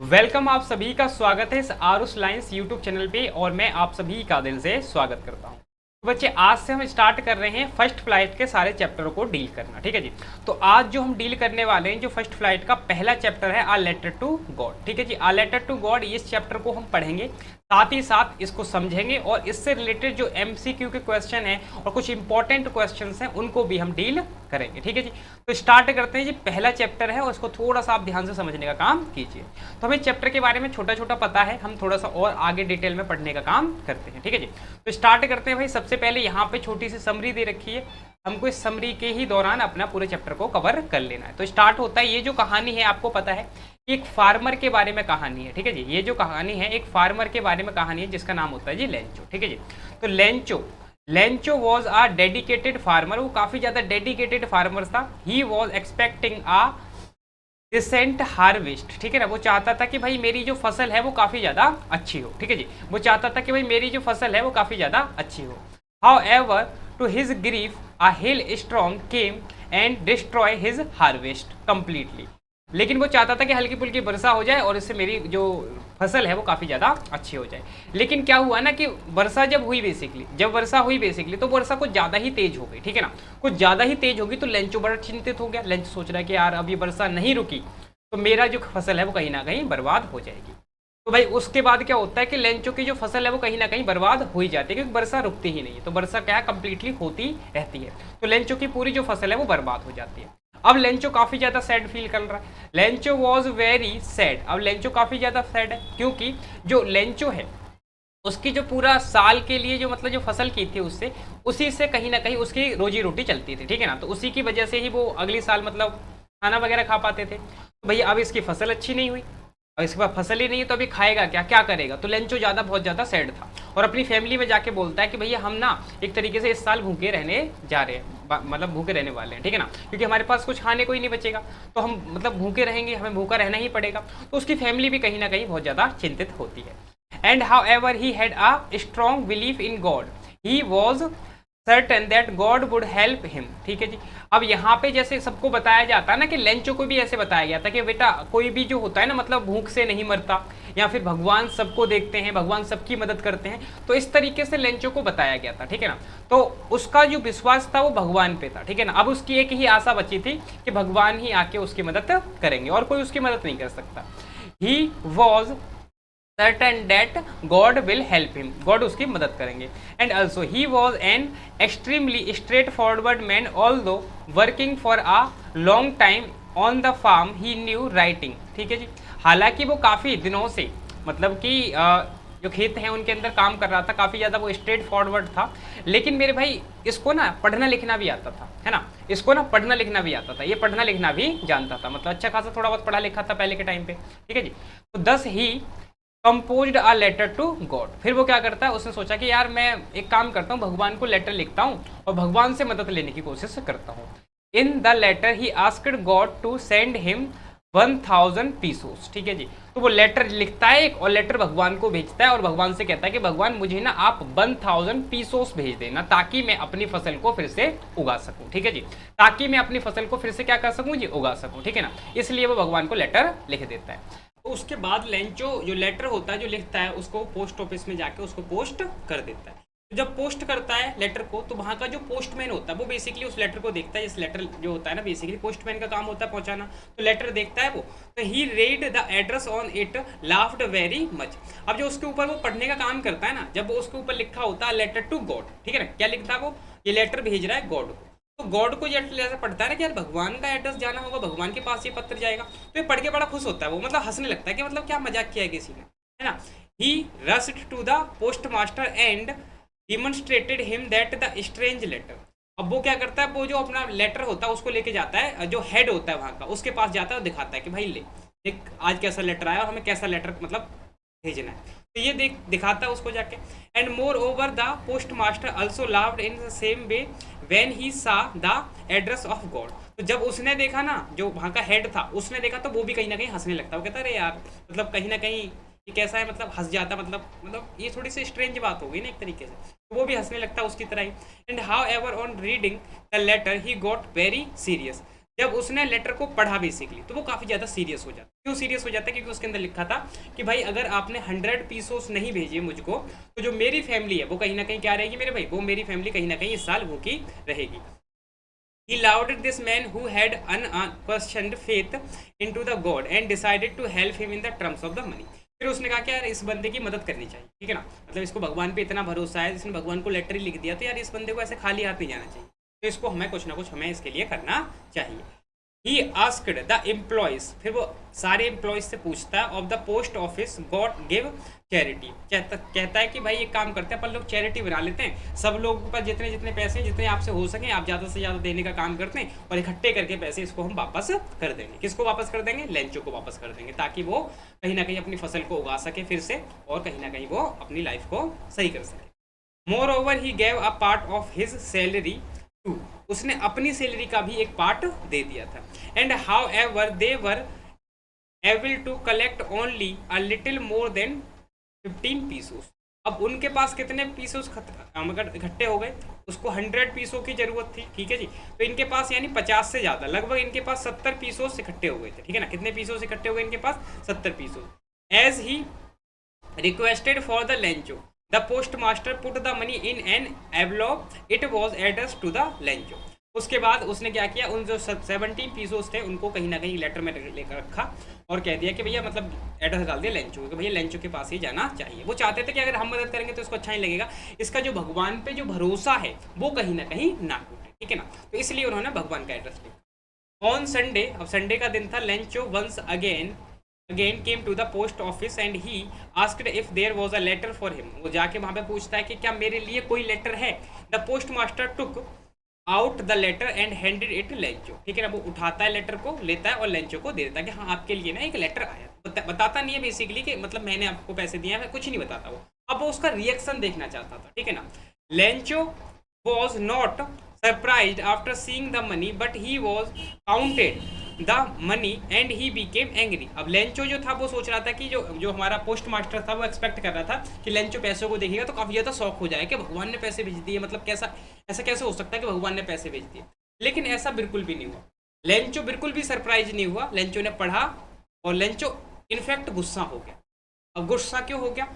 Welcome, आप सभी का स्वागत है इस आरुष लाइंस यूट्यूब चैनल पे और मैं आप सभी का दिल से स्वागत करता हूँ। तो बच्चे, आज से हम स्टार्ट कर रहे हैं फर्स्ट फ्लाइट के सारे चैप्टरों को डील करना। ठीक है जी। तो आज जो हम डील करने वाले हैं, जो फर्स्ट फ्लाइट का पहला चैप्टर है, आ लेटर टू गॉड। ठीक है जी। आ लेटर टू गॉड, इस चैप्टर को हम पढ़ेंगे, साथ ही साथ इसको समझेंगे और इससे रिलेटेड जो एमसीक्यू के क्वेश्चन हैं और कुछ इंपॉर्टेंट क्वेश्चंस हैं उनको भी हम डील करेंगे। ठीक है जी। तो स्टार्ट करते हैं जी। पहला चैप्टर है और इसको थोड़ा सा आप ध्यान से समझने का काम कीजिए। तो हमें चैप्टर के बारे में छोटा छोटा पता है, हम थोड़ा सा और आगे डिटेल में पढ़ने का काम करते हैं। ठीक है जी। तो स्टार्ट करते हैं भाई। सबसे पहले यहाँ पे छोटी सी समरी दे रखी है, हमको इस समरी के ही दौरान अपना पूरे चैप्टर को कवर कर लेना है। तो स्टार्ट होता है, ये जो कहानी है आपको पता है, एक फार्मर के बारे में कहानी है। ठीक है जी। ये जो कहानी है एक फार्मर के बारे में कहानी है जिसका नाम होता है जी लेंचो। ठीक है जी। तो Lencho was a dedicated farmer, वो काफी ज्यादा डेडिकेटेड फार्मर था। He was expecting a decent harvest. ठीक है ना। वो चाहता था कि भाई मेरी जो फसल है वो काफी ज्यादा अच्छी हो। ठीक है जी। वो चाहता था कि भाई मेरी जो फसल है वो काफी ज्यादा अच्छी हो। However to his grief a hail storm came and destroy his harvest completely। लेकिन वो चाहता था कि हल्की फुल्की वर्षा हो जाए और इससे मेरी जो फसल है वो काफ़ी ज़्यादा अच्छी हो जाए। लेकिन क्या हुआ ना कि वर्षा जब वर्षा हुई बेसिकली तो वर्षा कुछ ज़्यादा ही तेज हो गई। ठीक है ना। कुछ ज़्यादा ही तेज होगी तो लेंचो बड़ा चिंतित हो गया। लेंचो सोच रहा है कि यार अब ये वर्षा नहीं रुकी तो मेरा जो फसल है वो कहीं ना कहीं बर्बाद हो जाएगी। तो भाई उसके बाद क्या होता है कि लेंचो की जो फसल है वो कहीं ना कहीं बर्बाद हो ही जाती है, क्योंकि वर्षा रुकती ही नहीं है। तो वर्षा क्या है, कंप्लीटली होती रहती है। तो लेंचो की पूरी जो फसल है वो बर्बाद हो जाती है। अब लेंचो काफी ज्यादा सैड फील कर रहा है। Lencho was very sad. अब लेंचो काफी ज्यादा सैड है क्योंकि जो लेंचो है उसकी जो पूरा साल के लिए जो मतलब जो फसल की थी उससे उसी से कहीं ना कहीं उसकी रोजी रोटी चलती थी। ठीक है ना। तो उसी की वजह से ही वो अगली साल मतलब खाना वगैरह खा पाते थे। तो भैया अब इसकी फसल अच्छी नहीं हुई और इसके बाद फसल ही नहीं है तो अभी खाएगा क्या, क्या करेगा। तो लेंचो बहुत ज़्यादा सैड था और अपनी फैमिली में जाके बोलता है कि भैया हम ना एक तरीके से इस साल भूखे रहने जा रहे हैं, मतलब भूखे रहने वाले हैं। ठीक है ना। क्योंकि हमारे पास कुछ खाने को ही नहीं बचेगा तो हम मतलब भूखे रहेंगे, हमें भूखा रहना ही पड़ेगा। तो उसकी फैमिली भी कहीं ना कहीं बहुत ज़्यादा चिंतित होती है। And how ever he had a strong belief in God, he was certain that God would help him. ठीक है जी। अब यहाँ पे जैसे सबको बताया जाता है ना कि लेंचो को भी ऐसे बताया गया था कि बेटा कोई भी जो होता है ना मतलब भूख से नहीं मरता, या फिर भगवान सबको देखते हैं, भगवान सबकी मदद करते हैं। तो इस तरीके से लेंचो को बताया गया था। ठीक है ना। तो उसका जो विश्वास था वो भगवान पे था। ठीक है ना। अब उसकी एक ही आशा बची थी कि भगवान ही आके उसकी मदद करेंगे और कोई उसकी मदद नहीं कर सकता। He was certain that God will help him, God उसकी मदद करेंगे। and also he was an extremely straightforward man, although working for a long time on the farm he knew writing। ठीक है जी। हालांकि वो काफ़ी दिनों से मतलब कि जो खेत हैं उनके अंदर काम कर रहा था, काफ़ी ज़्यादा वो स्ट्रेट फॉरवर्ड था। लेकिन मेरे भाई इसको ना पढ़ना लिखना भी आता था, है ना। इसको ना पढ़ना लिखना भी आता था, ये पढ़ना लिखना भी जानता था, मतलब अच्छा खासा थोड़ा बहुत पढ़ा लिखा था पहले के टाइम पे। ठीक है जी। तो thus he composed a letter to God. फिर वो क्या करता है, उसने सोचा कि यार मैं एक काम करता हूँ, भगवान को लेटर लिखता हूँ और भगवान से मदद लेने की कोशिश करता हूँ। In the letter he asked God to send him 1000 pesos. ठीक है जी। तो वो लेटर लिखता है एक और लेटर भगवान को भेजता है और भगवान से कहता है कि भगवान मुझे ना आप 1000 पीसोस भेज देना ताकि मैं अपनी फसल को फिर से उगा सकूं। ठीक है जी। ताकि मैं अपनी फसल को फिर से क्या कर सकूं जी, उगा सकूं। ठीक है ना। इसलिए वो भगवान को लेटर लिख देता है। तो उसके बाद लेंचो जो लेटर होता है जो लिखता है उसको पोस्ट ऑफिस में जाके उसको पोस्ट कर देता है। तो जब पोस्ट करता है लेटर को तो वहाँ का जो पोस्टमैन होता है वो बेसिकली उस लेटर को देखता है। इस लेटर जो होता है ना बेसिकली पोस्टमैन का काम होता है पहुँचाना। तो लेटर देखता है वो, तो he read the address on it, laughed very much. अब जो उसके ऊपर वो पढ़ने का काम करता है ना, जब उसके ऊपर लिखा होता है लेटर टू गॉड, ठीक है ना, क्या लिखता है वो, ये लेटर भेज रहा है गॉड को। तो गॉड को जैसे पढ़ता है ना कि यार भगवान का एड्रेस जाना होगा, भगवान के पास ये पत्र जाएगा, तो ये पढ़ के बड़ा खुश होता है वो, मतलब हंसने लगता है कि मतलब क्या मजाक किया है किसी ने, है ना। He rushed to the post master and demonstrated him that the strange letter. अब वो क्या करता है, वो जो अपना लेटर होता है उसको लेके जाता है, जो हेड होता है वहाँ का उसके पास जाता है और दिखाता है कि भाई ले देख आज कैसा लेटर आया और हमें कैसा लेटर मतलब भेजना है। तो ये दिखाता है उसको जाके। And more over the post master also लाव्ड in the same way when he सा द एड्रेस ऑफ गॉड। तो जब उसने देखा ना, जो वहाँ का हेड था उसने देखा, तो वो भी कहीं ना कहीं हंसने लगता है। वो कहता अरे यार मतलब कहीं ना कहीं ये कैसा है, मतलब हंस जाता, मतलब ये थोड़ी सी स्ट्रेंज बात हो गई ना एक तरीके से। तो वो भी हंसने लगता है उसकी तरह ही। And however on reading the letter he got very serious. जब उसने लेटर को पढ़ा बेसिकली तो वो काफ़ी ज़्यादा सीरियस हो जाता। क्यों सीरियस हो जाता है? क्योंकि उसके अंदर लिखा था कि भाई अगर आपने 100 पीसोस नहीं भेजे मुझको तो जो मेरी फैमिली है वो कहीं ना कहीं क्या रहेगी मेरे भाई, वो मेरी फैमिली कहीं ना कहीं इस साल भूखी रहेगी। He lauded this man who had unquestioned faith into the God and decided to help him in the terms of the money. फिर उसने कहा कि यार इस बंदे की मदद करनी चाहिए, ठीक है ना, मतलब इसको भगवान पे इतना भरोसा है, जिसने भगवान को लेटर ही लिख दिया, तो यार इस बंदे को ऐसे खाली हाथ नहीं जाना चाहिए, तो इसको हमें कुछ ना कुछ हमें इसके लिए करना चाहिए। ही आस्क्ड द एम्प्लॉयज, फिर वो सारे एम्प्लॉयज से पूछता है, of the post office God give charity, कहता है कि भाई एक काम करते हैं अपन लोग चैरिटी बना लेते हैं, सब लोगों के पास जितने जितने पैसे जितने आपसे हो सके आप ज़्यादा से ज़्यादा देने का काम करते हैं और इकट्ठे करके पैसे इसको हम वापस कर देंगे। किसको वापस कर देंगे? लेंचो को वापस कर देंगे, ताकि वो कहीं ना कहीं अपनी फसल को उगा सके फिर से और कहीं ना कहीं वो अपनी लाइफ को सही कर सके। More over he gave a part of his salary, उसने अपनी सैलरी का भी एक पार्ट दे दिया था। And however they were able to collect only a little more than 15 pesos. अब उनके पास कितने पीसोस इकट्ठे हो गए? उसको 100 पीसों की जरूरत थी, ठीक है जी, तो इनके पास यानी 50 से ज़्यादा, लगभग इनके पास 70 पीसोस इकट्ठे हो गए थे, ठीक है ना। कितने पीसोस इकट्ठे हो गए इनके पास? 70 pesos. As he requested for the Lencho, the post master put the money in an envelope, it was address to the Lencho. उसके बाद उसने क्या किया, उन जो 17 पीसोस थे उनको कहीं ना कहीं लेटर में लेकर रखा और कह दिया कि भैया मतलब एड्रेस डाल दिया लेंचो कि भैया लेंचो के पास ही जाना चाहिए। वो चाहते थे कि अगर हम मदद करेंगे तो इसको अच्छा नहीं लगेगा, इसका जो भगवान पे जो भरोसा है वो कहीं ना कहीं ना टूटे, ठीक है ना, तो इसलिए उन्होंने भगवान का एड्रेस लिखा। ऑन संडे, अब संडे का दिन था, Lencho once again came to the post office and he asked if there was a letter for him। वो जाके वहाँ पे पूछता है कि क्या मेरे लिए कोई लेटर है। The postmaster took out the letter and handed it to Lencho, ठीक है ना, वो उठाता है लेटर को, लेता है और लेंचो को दे देता है कि हाँ आपके लिए ना एक लेटर आया। बताता नहीं है बेसिकली कि मतलब मैंने आपको पैसे दिए हैं, कुछ नहीं बताता वो। अब वो उसका रिएक्शन देखना चाहता था, ठीक है ना। Lencho was not surprised after seeing the money but he was counted the money and he became angry. अब लेंचो जो था वो सोच रहा था कि जो हमारा पोस्ट मास्टर था वो एक्सपेक्ट कर रहा था कि लेंचो पैसों को देखेगा तो काफ़ी ज़्यादा शौक हो जाए कि भगवान ने पैसे भेज दिए, मतलब ऐसा कैसे हो सकता है कि भगवान ने पैसे भेज दिए। लेकिन ऐसा बिल्कुल भी नहीं हुआ, लेंचो बिल्कुल भी सरप्राइज नहीं हुआ। लेंचो ने पढ़ा और लेंचो इनफैक्ट गुस्सा हो गया। अब गुस्सा क्यों हो गया?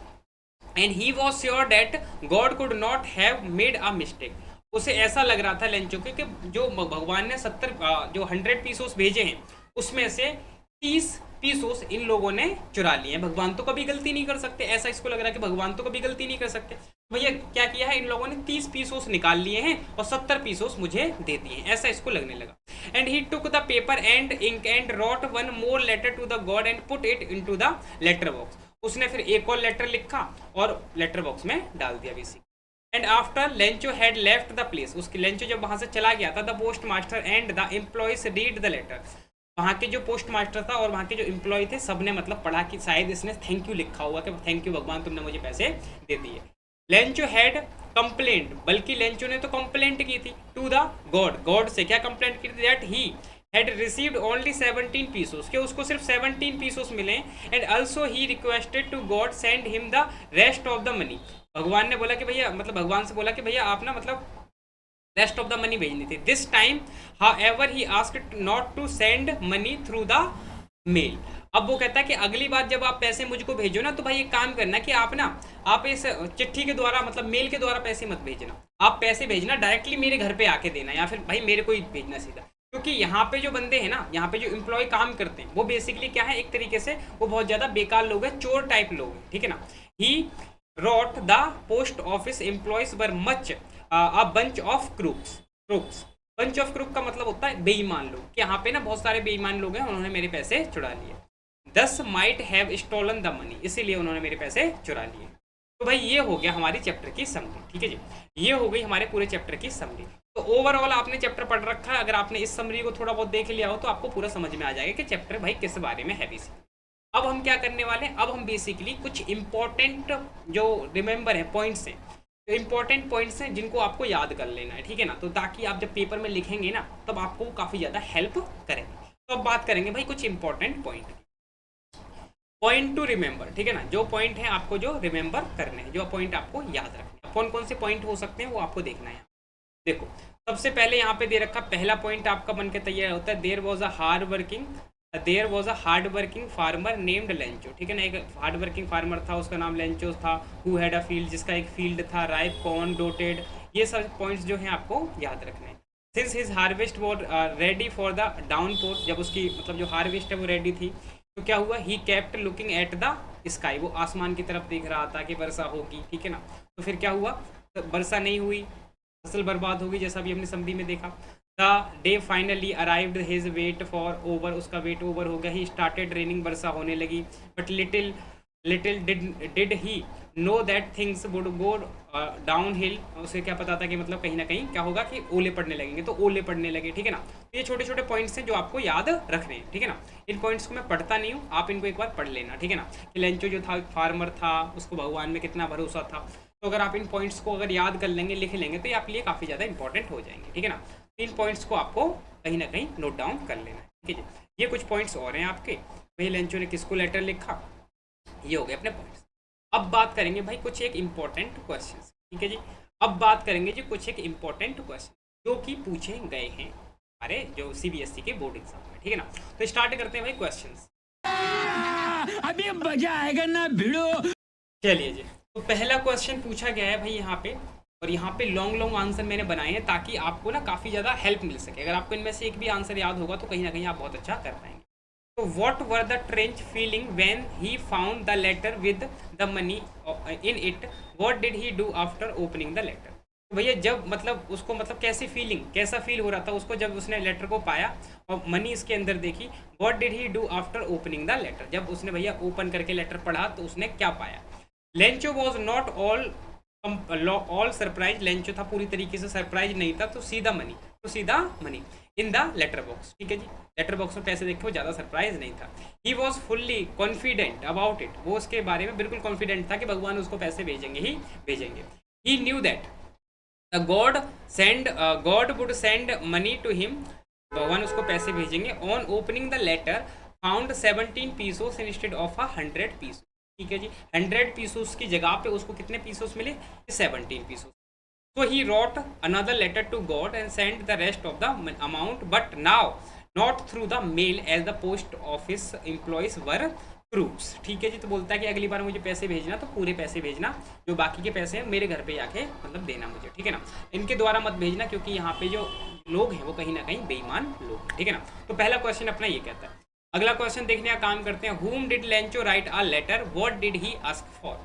And he was sure that God could not have made a mistake. उसे ऐसा लग रहा था लेंचो के कि जो भगवान ने 100 पीसोस भेजे हैं उसमें से 30 पीसोस इन लोगों ने चुरा लिए हैं। भगवान तो कभी गलती नहीं कर सकते, ऐसा इसको लग रहा है कि भगवान तो कभी गलती नहीं कर सकते। भैया क्या किया है, इन लोगों ने 30 पीसोस निकाल लिए हैं और 70 पीसोस मुझे दे दिए हैं, ऐसा इसको लगने लगा। And he took the paper and ink and wrote one more letter to the God and put it into the letter box. उसने फिर एक और लेटर लिखा और लेटर बॉक्स में डाल दिया basic. And after Lencho had left the place, उसकी लेंचो जब वहाँ से चला गया था, the post master and the employees read the letter. वहाँ के जो पोस्ट मास्टर था और वहाँ के जो एम्प्लॉय थे सब ने मतलब पढ़ा कि शायद इसने थैंक यू लिखा हुआ कि थैंक यू भगवान तुमने मुझे पैसे दे दिए। लेंचो हैड कंप्लेंट, बल्कि लेंचो ने तो कंप्लेंट की थी टू द गॉड से। क्या कंप्लेंट की थी? That he had received only 17 pesos, कि उसको सिर्फ 17 पीसोस मिले। And also he requested to God send him the rest of the money. भगवान ने बोला कि भैया मतलब भगवान से बोला कि भैया आप ना मतलब रेस्ट ऑफ द मनी भेजनी थी। This time however he asked not to send money through the mail. अब वो कहता है कि अगली बार जब आप पैसे मुझको भेजो ना तो भाई एक काम करना कि आप इस चिट्ठी के द्वारा मतलब मेल के द्वारा पैसे मत भेजना, आप पैसे भेजना डायरेक्टली मेरे घर पे आके देना या फिर भाई मेरे को ही भेजना सीधा। क्योंकि यहाँ पे जो बंदे हैं ना, यहाँ पे जो एम्प्लॉय काम करते हैं वो बेसिकली क्या है, एक तरीके से वो बहुत ज़्यादा बेकार लोग हैं, चोर टाइप लोग हैं, ठीक है ना। ही wrote the post office employees were much a bunch of crooks। bunch of crook का मतलब होता है बेईमान लोग, कि यहाँ पे ना बहुत सारे बेईमान लोग हैं, उन्होंने मेरे पैसे चुरा लिए। Thus might have stolen the money, इसीलिए उन्होंने मेरे पैसे चुरा लिए। तो भाई ये हो गया हमारी चैप्टर की समरी, ठीक है जी, ये हो गई हमारे पूरे चैप्टर की समरी। तो ओवरऑल आपने चैप्टर पढ़ रखा है, अगर आपने इस समरी को थोड़ा बहुत देख लिया हो तो आपको पूरा समझ में आ जाएगा कि चैप्टर भाई किस बारे में है बेसिकली। अब हम क्या करने वाले हैं, अब हम बेसिकली कुछ इंपॉर्टेंट जो रिमेंबर है पॉइंट्स हैं, जो इंपॉर्टेंट पॉइंट्स हैं जिनको आपको याद कर लेना है, ठीक है ना, तो ताकि आप जब पेपर में लिखेंगे ना तब आपको काफ़ी ज़्यादा हेल्प करेंगे। तो अब बात करेंगे भाई कुछ इंपॉर्टेंट पॉइंट टू रिमेंबर, ठीक है ना, जो पॉइंट है आपको जो रिमेंबर करने हैं, जो पॉइंट आपको याद रखने हैं। कौन कौन से पॉइंट हो सकते हैं वो आपको देखना है। देखो सबसे पहले यहाँ पे दे रखा पहला पॉइंट आपका बन के तैयार होता है, there was a hard working farmer named Lencho, ठीक है ना। एक हार्ड वर्किंग फार्मर था, उसका नाम लेंचो था, हु हैड अ फील्ड, जिसका एक फील्ड था, राइप कॉर्न डोटेड। ये सब पॉइंट्स जो हैं आपको याद रखने हैं। Since his harvest was ready for the downpour, जब उसकी मतलब जो हार्वेस्ट है वो रेडी थी, तो क्या हुआ, he kept looking at the sky, वो आसमान की तरफ देख रहा था कि वर्षा होगी, ठीक है ना। तो फिर क्या हुआ, तो वर्षा नहीं हुई, फसल बर्बाद होगी, जैसा भी हमने समरी में देखा। The day finally arrived his weight for over, उसका वेट ओवर हो गया। ही स्टार्टेड रेनिंग, वर्षा होने लगी। But little did he know that things would go down hill, उसे क्या पता था कि मतलब कहीं ना कहीं क्या होगा कि ओले पड़ने लगेंगे, तो ओले पड़ने लगे, ठीक है ना। तो ये छोटे छोटे पॉइंट्स हैं जो आपको याद रखने हैं, ठीक है ना। इन पॉइंट्स को मैं पढ़ता नहीं हूँ, आप इनको एक बार पढ़ लेना, ठीक है ना। कि लेंचो जो था फार्मर था, उसको भगवान में कितना भरोसा था। तो अगर आप इन पॉइंट्स को अगर याद कर लेंगे, लिख लेंगे, तो ये आपके लिए काफ़ी ज़्यादा इंपॉर्टेंट हो जाएंगे, ठीक है ना। इन पॉइंट्स को आपको कहीं ना कहीं नोट डाउन कर लेना है, ठीक है जी। ये कुछ पॉइंट्स और हैं आपके, भाई लेंचो ने किसको लेटर लिखा, ये हो गए अपने पॉइंट्स। अब बात करेंगे भाई कुछ एक इम्पॉर्टेंट क्वेश्चन, ठीक है जी। अब बात करेंगे जी कुछ एक इम्पॉर्टेंट क्वेश्चन जो कि पूछे गए हैं हमारे जो सीबीएसई के बोर्ड एग्जाम में, ठीक है ना। तो स्टार्ट करते हैं भाई क्वेश्चंस। अभी मजा आएगा ना भिड़ो। चलिए जी, तो पहला क्वेश्चन पूछा गया है भाई यहाँ पे, और यहाँ पे लॉन्ग आंसर मैंने बनाए हैं ताकि आपको ना काफ़ी ज़्यादा हेल्प मिल सके। अगर आपको इनमें से एक भी आंसर याद होगा तो कहीं ना कहीं आप बहुत अच्छा कर पाएंगे। तो what were the trench feeling when he found the letter with the money in it, what did he do after opening the letter. तो भैया जब मतलब उसको मतलब कैसा फील हो रहा था उसको जब उसने लेटर को पाया और मनी इसके अंदर देखी। What did he do after opening the letter, जब उसने भैया ओपन करके लेटर पढ़ा तो उसने क्या पाया। Lencho was not all surprise, Lencho था पूरी तरीके से सरप्राइज नहीं था, तो सीधा money in the letter box, ठीक है जी। लेटर बॉक्स में पैसे देखे वो ज़्यादा सरप्राइज नहीं था। He was fully confident about it, वो उसके बारे में बिल्कुल कॉन्फिडेंट था कि भगवान उसको पैसे भेजेंगे ही भेजेंगे। He knew that the God would send money to him, भगवान उसको पैसे भेजेंगे। On opening the letter found 17 pesos instead of 100 pesos, ठीक है जी। 100 पीसोस की जगह पे उसको कितने पीसोस मिले, 17 pesos. So he wrote another letter to God and sent the rest of the amount, but now not through the mail as the post office employees were crooks, ठीक है जी। तो बोलता है कि अगली बार मुझे पैसे भेजना तो पूरे पैसे भेजना, जो बाकी के पैसे हैं मेरे घर पे आके मतलब देना मुझे, ठीक है ना। इनके द्वारा मत भेजना क्योंकि यहाँ पे जो लोग हैं वो कहीं ना कहीं बेईमान लोग, ठीक है ना। तो पहला क्वेश्चन अपना ये कहता है। अगला क्वेश्चन देखने का काम करते हैं। whom did Lencho write a letter, what did he ask for।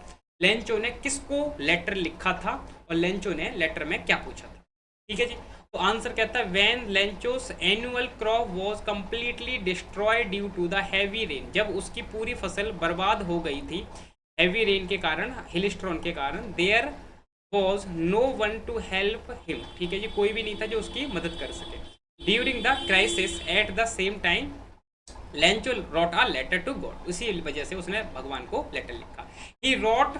Lencho ने किसको लेटर लिखा था और लेंचो ने लेटर में क्या पूछा था, ठीक है जी। तो आंसर कहता है when Lencho's annual crop was completely destroyed due to the heavy rain, जब उसकी पूरी फसल बर्बाद हो गई थी हैवी रेन के कारण, हिलस्टॉर्म के कारण। There was no one to help him, ठीक है जी, कोई भी नहीं था जो उसकी मदद कर सके। During the crisis at the same time Lencho wrote a letter to God, उसी वजह से उसने भगवान को लेटर लिखा। He wrote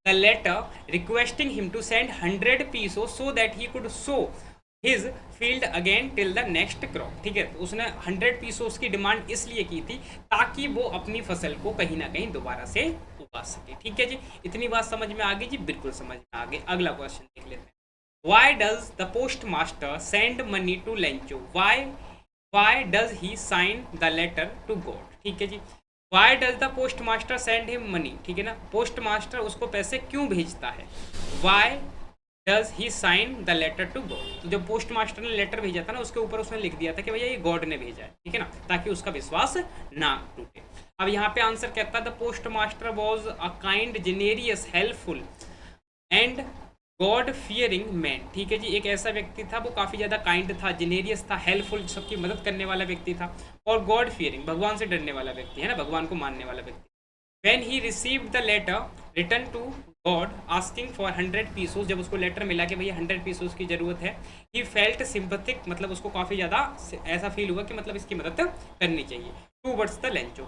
the letter requesting him to send 100 pesos so that he could sow his field again till the next crop, ठीक है। तो उसने 100 पीसोस की डिमांड इसलिए की थी ताकि वो अपनी फसल को कहीं ना कहीं दोबारा से उगा सके, ठीक है जी। इतनी बात समझ में आ गई जी, बिल्कुल समझ में आ गई। अगला क्वेश्चन देख लेते हैं। Why does the post master send money to Lencho, why does he sign the letter to God, ठीक है जी। Why does the post master send him money, ठीक है ना। पोस्ट मास्टर उसको पैसे क्यों भेजता है। Why does he sign the letter to God, तो जब पोस्ट मास्टर ने लेटर भेजा था ना उसके ऊपर उसने लिख दिया था कि भैया ये गॉड ने भेजा है, ठीक है ना, ताकि उसका विश्वास ना टूटे। अब यहाँ पे आंसर कहता है the post master was a kind generous helpful and God fearing man, ठीक है जी। एक ऐसा व्यक्ति था वो काफ़ी ज़्यादा काइंड था, जेनेरियस था, हेल्पफुल, सबकी मदद करने वाला व्यक्ति था, और गॉड फियरिंग, भगवान से डरने वाला व्यक्ति है ना, भगवान को मानने वाला व्यक्ति। When he received the letter written to God asking for 100 pesos, जब उसको लेटर मिला कि भैया 100 पीसोस की ज़रूरत है, he felt sympathetic, मतलब उसको काफ़ी ज़्यादा ऐसा फील हुआ कि मतलब इसकी मदद करनी चाहिए towards the Lencho,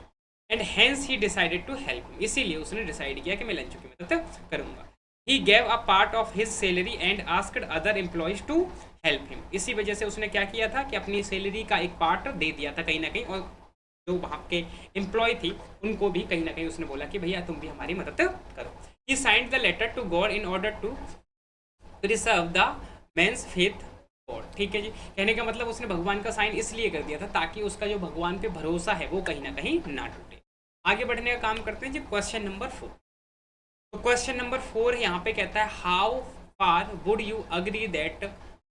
and hence he decided to help him, इसीलिए उसने डिसाइड किया कि मैं लेंचो की मदद करूँगा। He gave a part of his salary and asked other employees to help him, इसी वजह से उसने क्या किया था कि अपनी सैलरी का एक पार्ट दे दिया था कहीं ना कहीं, और जो वहाँ के एम्प्लॉय थी उनको भी कहीं ना कहीं उसने बोला कि भैया तुम भी हमारी मदद करो। He signed the letter to God in order to preserve the man's faith God, ठीक है जी। कहने का मतलब उसने भगवान का साइन इसलिए कर दिया था ताकि उसका जो भगवान पे भरोसा है वो कहीं ना कहीं ना टूटे। आगे बढ़ने का काम करते हैं जी, क्वेश्चन नंबर 4। तो क्वेश्चन नंबर 4 यहाँ पे कहता है how far would you agree that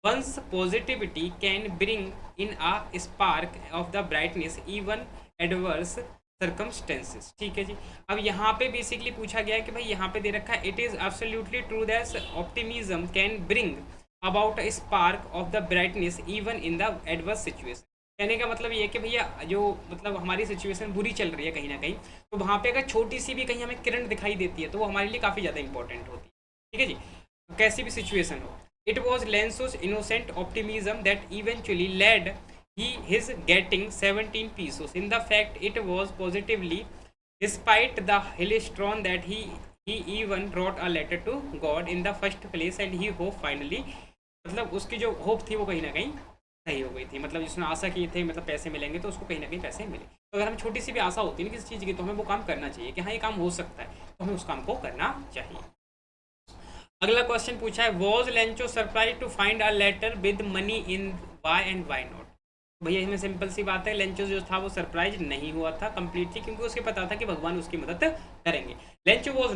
once positivity can bring in a spark of the brightness even adverse circumstances, ठीक है जी। अब यहाँ पे बेसिकली पूछा गया है कि भाई यहाँ पे दे रखा है it is absolutely true that optimism can bring about a spark of the brightness even in the adverse situation. कहने का मतलब ये है कि भैया जो मतलब हमारी सिचुएशन बुरी चल रही है कहीं ना कहीं, तो वहाँ पे अगर छोटी सी भी कहीं हमें किरण दिखाई देती है तो वो हमारे लिए काफ़ी ज़्यादा इंपॉर्टेंट होती है, ठीक है जी, कैसी भी सिचुएशन हो। It was Lencho's innocent optimism that eventually led his getting 17 pesos. In the fact, it was positively, despite the hailstorm that he even wrote a letter to God in the first place, and he hope finally, मतलब उसकी जो hope थी वो कहीं ना कहीं सही हो गई थी। मतलब जिसने आशा की थी मतलब पैसे मिलेंगे तो उसको कहीं ना कहीं पैसे मिले। तो अगर हम छोटी सी भी आशा होती है ना किसी चीज़ की तो हमें वो काम करना चाहिए कि हाँ ये काम हो सकता है, तो हमें उस काम को करना चाहिए। अगला क्वेश्चन पूछा है was Lencho surprise to find a letter with money in why and why not. भैया इसमें सिंपल सी बात है, लेंचो जो था वो सरप्राइज नहीं हुआ था कंप्लीटली, क्योंकि उसके पता था कि भगवान उसकी मदद करेंगे। Lencho was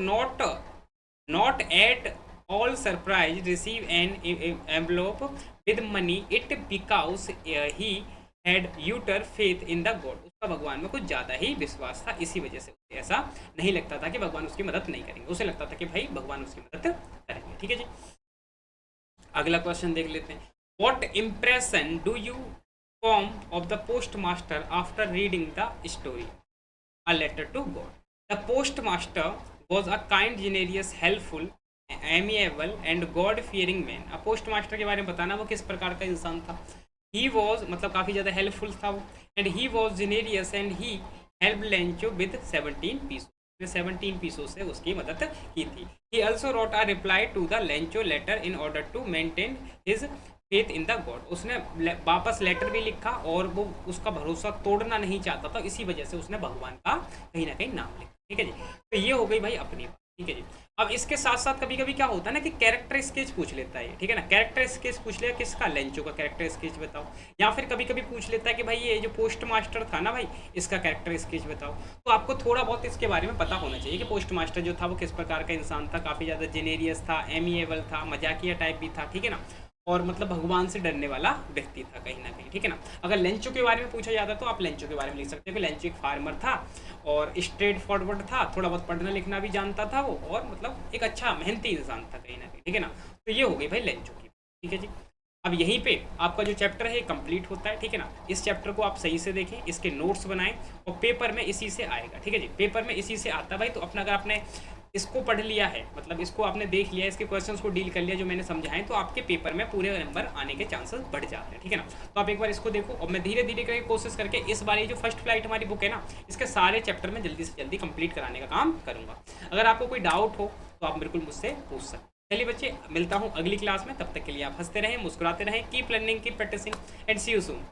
not at all surprise receive an envelope with money it because he had utter faith in the God. उसका भगवान में कुछ ज़्यादा ही विश्वास था, इसी वजह से उसे ऐसा नहीं लगता था कि भगवान उसकी मदद नहीं करेंगे, उसे लगता था कि भाई भगवान उसकी मदद करेंगे, ठीक है जी। अगला क्वेश्चन देख लेते हैं, what impression do you form of the postmaster after reading the story a letter to God. The postmaster was a kind, generous, helpful, amiable and God fearing man. अब postmaster के बारे में बताना वो किस प्रकार का इंसान था। He was मतलब काफ़ी ज़्यादा हेल्पफुल था वो, and he was generous and he helped Lencho with 17 pesos. 17 पीसों से उसकी मदद की थी। He also wrote a reply to the Lencho letter in order to maintain his faith in the God. उसने वापस लेटर भी लिखा और वो उसका भरोसा तोड़ना नहीं चाहता था, इसी वजह से उसने भगवान का कहीं ना कहीं नाम लिखा, ठीक है जी। तो ये हो गई भाई अपनी बात, ठीक है जी। अब इसके साथ साथ कभी कभी क्या होता है ना कि कैरेक्टर स्केच पूछ लेता है, ठीक है ना, कैरेक्टर स्केच पूछ लिया किसका, लेंचो का कैरेक्टर स्केच बताओ, या फिर कभी कभी पूछ लेता है कि भाई ये जो पोस्ट मास्टर था ना भाई इसका कैरेक्टर स्केच बताओ। तो आपको थोड़ा बहुत इसके बारे में पता होना चाहिए कि पोस्ट मास्टर जो था वो किस प्रकार का इंसान था, काफ़ी ज़्यादा जेनेरियस था, एमिएबल था, मजाकिया टाइप भी था, ठीक है ना, और मतलब भगवान से डरने वाला व्यक्ति था कहीं ना कहीं, ठीक है ना। अगर लेंचो के बारे में पूछा जाता तो आप लेंचो के बारे में लिख सकते हो कि लेंचो एक फार्मर था और स्ट्रेट फॉरवर्ड था, थोड़ा बहुत पढ़ना लिखना भी जानता था वो, और मतलब एक अच्छा मेहनती इंसान था कहीं ना कहीं, ठीक है ना। तो ये हो गई भाई लेंचो की, ठीक है जी। अब यहीं पे आपका जो चैप्टर है कंप्लीट होता है, ठीक है ना। इस चैप्टर को आप सही से देखें, इसके नोट्स बनाएं और पेपर में इसी से आएगा, ठीक है जी, पेपर में इसी से आता है भाई। तो अपना अगर आपने इसको पढ़ लिया है, मतलब इसको आपने देख लिया, इसके क्वेश्चंस को डील कर लिया जो मैंने समझाए, तो आपके पेपर में पूरे नंबर आने के चांसेस बढ़ जाते हैं, ठीक है ना। तो आप एक बार इसको देखो और मैं धीरे धीरे करके कोशिश करके इस बार ये जो फर्स्ट फ्लाइट हमारी बुक है ना इसके सारे चैप्टर में जल्दी से जल्दी कंप्लीट कराने का काम करूँगा। अगर आपको कोई डाउट हो तो आप बिल्कुल मुझसे पूछ सकते हैं। चलिए बच्चे, मिलता हूँ अगली क्लास में, तब तक के लिए आप हंसते रहें, मुस्कुराते रहें, keep learning, keep practising and see you soon.